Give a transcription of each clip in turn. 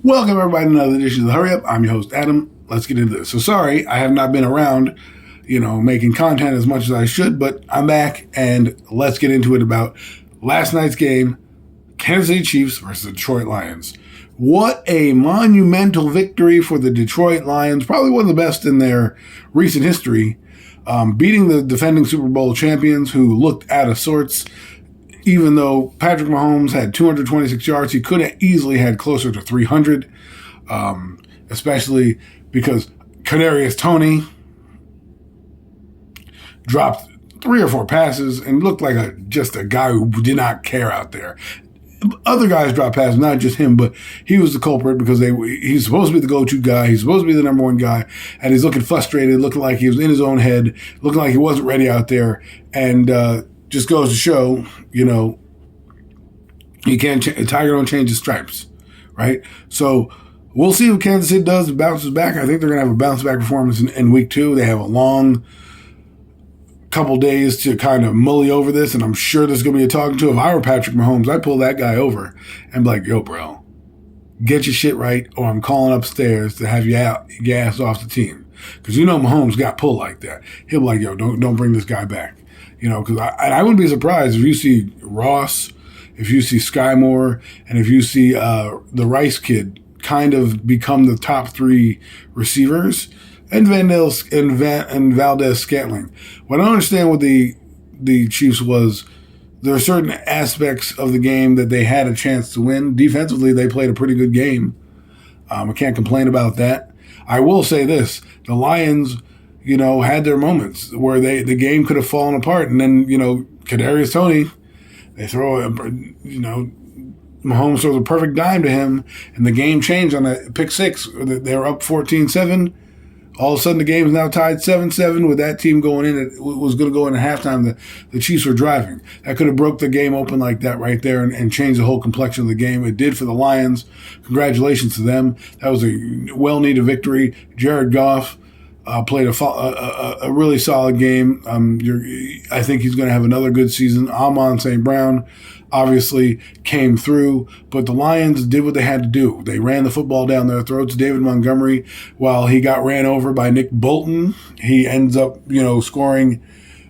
Welcome, everybody, to another edition of the Hurry Up. I'm your host, Adam. Let's get into this. So, sorry, I have not been around, making content as much as I should, but I'm back, and let's get into it about last night's game, Kansas City Chiefs versus the Detroit Lions. What a monumental victory for the Detroit Lions, probably one of the best in their recent history, beating the defending Super Bowl champions who looked out of sorts. Even though Patrick Mahomes had 226 yards, he could have easily had closer to 300, especially because Kadarius Toney dropped 3 or 4 passes and looked like just a guy who did not care out there. Other guys dropped passes, not just him, but he was the culprit because he's supposed to be the go-to guy. He's supposed to be the number one guy, and he's looking frustrated, looking like he was in his own head, looking like he wasn't ready out there, and just goes to show, you can't. A tiger don't change his stripes, right? So we'll see what Kansas City does. Bounces back. I think they're going to have a bounce back performance in week 2. They have a long couple days to kind of mully over this, and I'm sure there's going to be a talking to. If I were Patrick Mahomes, I'd pull that guy over and be like, "Yo, bro, get your shit right, or I'm calling upstairs to have you out, your ass off the team." Because Mahomes got pulled like that. He'll be like, "Yo, don't bring this guy back." Because I wouldn't be surprised if you see Ross, if you see Sky Moore, and if you see the Rice kid kind of become the top 3 receivers, and Valdez Scantling. What I don't understand with the Chiefs was there are certain aspects of the game that they had a chance to win. Defensively, they played a pretty good game. I can't complain about that. I will say this: the Lions, had their moments where the game could have fallen apart. And then, Kadarius Toney, they throw, Mahomes throws a perfect dime to him, and the game changed on a pick 6. They were up 14-7. All of a sudden, the game is now tied 7-7 with that team going in. It was going to go in at halftime. The Chiefs were driving. That could have broke the game open like that right there and changed the whole complexion of the game. It did for the Lions. Congratulations to them. That was a well-needed victory. Jared Goff played a really solid game. I think he's going to have another good season. Amon St. Brown obviously came through, but the Lions did what they had to do. They ran the football down their throats. David Montgomery, while he got ran over by Nick Bolton, he ends up, scoring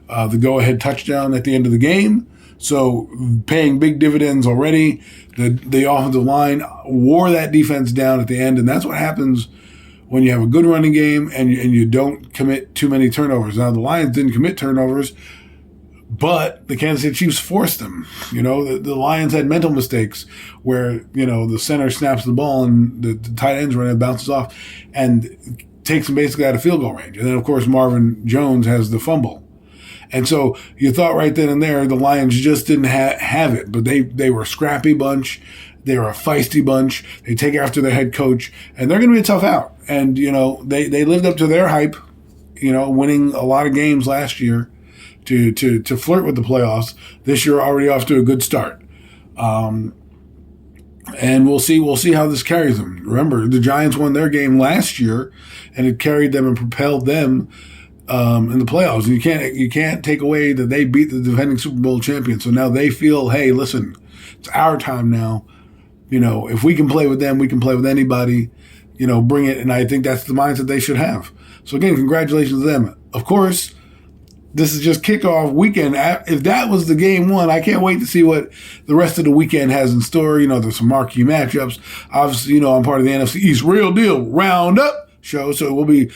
the go-ahead touchdown at the end of the game. So paying big dividends already. The offensive line wore that defense down at the end, and that's what happens when you have a good running game and you don't commit too many turnovers. Now, the Lions didn't commit turnovers, but the Kansas City Chiefs forced them. The Lions had mental mistakes where, the center snaps the ball and the tight ends run, it bounces off and takes them basically out of field goal range. And then, of course, Marvin Jones has the fumble. And so you thought right then and there the Lions just didn't have it, but they were a scrappy bunch. They were a feisty bunch. They take after their head coach, and they're going to be a tough out. And, they lived up to their hype, winning a lot of games last year to flirt with the playoffs. This year already off to a good start. And we'll see how this carries them. Remember, the Giants won their game last year, and it carried them and propelled them in the playoffs. And you can't take away that they beat the defending Super Bowl champion. So now they feel, hey, listen, it's our time now. If we can play with them, we can play with anybody. Bring it. And I think that's the mindset they should have. So again, congratulations to them. Of course, this is just kickoff weekend. If that was the game 1, I can't wait to see what the rest of the weekend has in store. There's some marquee matchups. Obviously, I'm part of the NFC East Real Deal Roundup show. So we'll be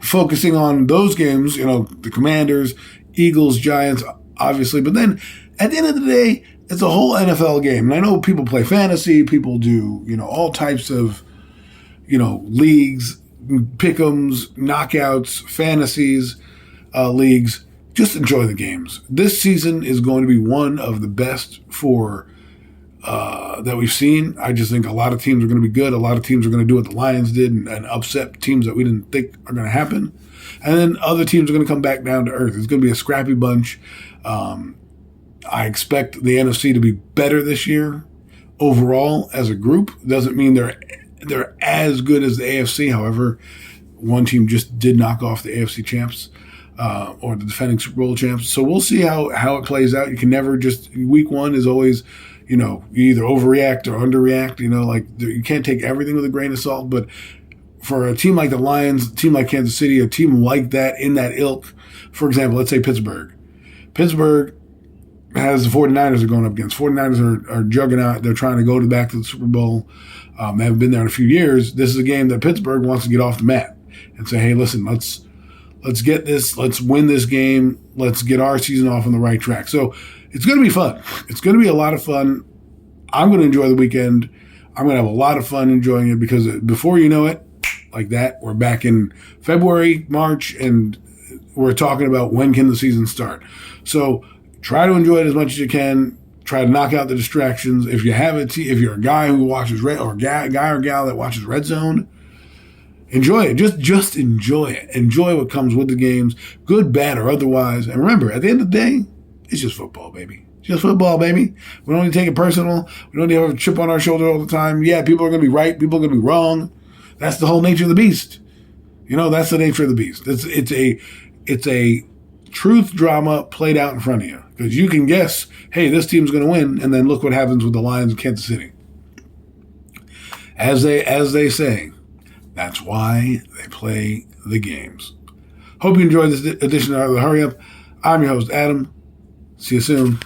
focusing on those games, the Commanders, Eagles, Giants, obviously. But then at the end of the day, it's a whole NFL game. And I know people play fantasy, people do, all types of, leagues, pick'ems, knockouts, fantasies, leagues. Just enjoy the games. This season is going to be one of the best for that we've seen. I just think a lot of teams are going to be good. A lot of teams are going to do what the Lions did and upset teams that we didn't think are going to happen. And then other teams are going to come back down to earth. It's going to be a scrappy bunch. I expect the NFC to be better this year overall as a group. Doesn't mean they're as good as the AFC. However, one team just did knock off the AFC champs or the defending Super Bowl champs. So we'll see how it plays out. You can never just – week 1 is always – you either overreact or underreact. You can't take everything with a grain of salt. But for a team like the Lions, a team like Kansas City, a team like that in that ilk, for example, let's say Pittsburgh. Pittsburgh has the 49ers are going up against. 49ers are jugging out. They're trying to go back to the Super Bowl. They haven't been there in a few years. This is a game that Pittsburgh wants to get off the mat and say, hey, listen, let's get this. Let's win this game. Let's get our season off on the right track. So it's going to be fun. It's going to be a lot of fun. I'm going to enjoy the weekend. I'm going to have a lot of fun enjoying it because before you know it, like that, we're back in February, March, and we're talking about when can the season start. So try to enjoy it as much as you can. Try to knock out the distractions. If you have if you're a guy who watches guy or gal that watches Red Zone, enjoy it. Just enjoy it. Enjoy what comes with the games, good, bad, or otherwise. And remember, at the end of the day, it's just football, baby. It's just football, baby. We don't need to take it personal. We don't need to have a chip on our shoulder all the time. Yeah, people are going to be right. People are going to be wrong. That's the whole nature of the beast. That's the nature of the beast. It's a truth drama played out in front of you. Because you can guess, hey, this team's going to win, and then look what happens with the Lions in Kansas City. As they say, that's why they play the games. Hope you enjoyed this edition of the Hurry Up. I'm your host, Adam. See you soon.